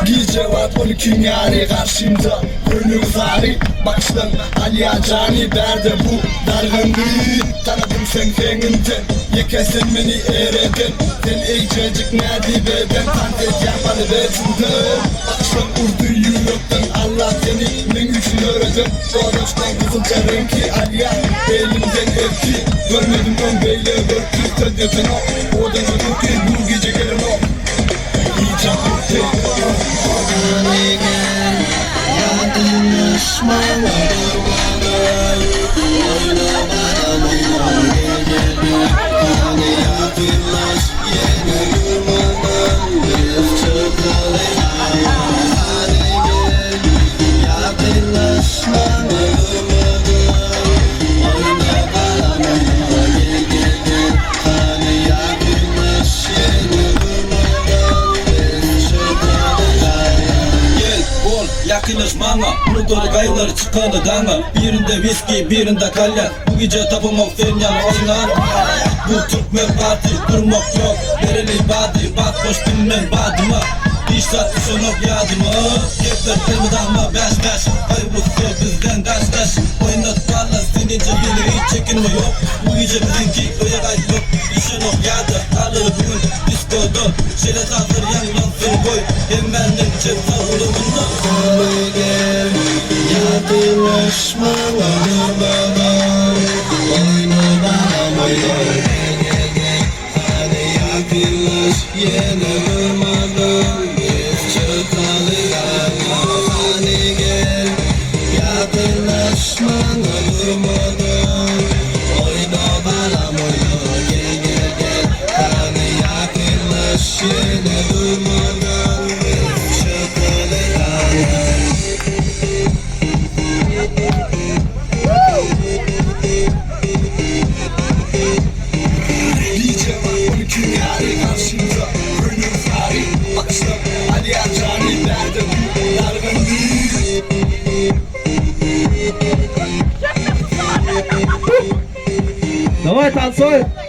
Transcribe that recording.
Gece var 12 yani karşımda Gönlüm zari Bakıştan Aliya cani derde bu dargınlığı Tanıdım sen fenginden Yekesin beni ereden Sen eycecik nadibeden Tantet yapanı betinden Bakıştan urdu yürekten Allah seni men üçün öğretim Doğruştan kızılca renki Aliya elimden erki Görmedim ben beyle örtü Tedyetin o Odan ödür ki bu gece gelin o Yiyeceğim urdu Yakınlaşmana, bunu doğru kayıtları çıkanı dana. Birinde viski, birinde kalyan. Bu gece tapımak senin yanı oynan. Bu Türkmen parti, durmak yok. Bereli badi, bak hoş dinlen badıma. İş sattı şonok yadımı. Kepler kırmıdanma beş beş. Hayırlısı bizden daş daş. Oynat valla senince gelir hiç çekinme yok. Bu gece bizimki öyle kayıt yok. İşin ok yadı, alır bugün diskoda. Şelet hazır yan yan seni koy. Hem benden cep savurumunda. Yakınlaşmaları bana Oyna bana oyna Hadi yakınlaş yine durmadan Biz çıkalım Hadi gel Yakınlaşmana durmadan Oyna bana oyna Gel gel gel Hadi yakınlaş yine durmadan Biz çıkalım Давай танцуй!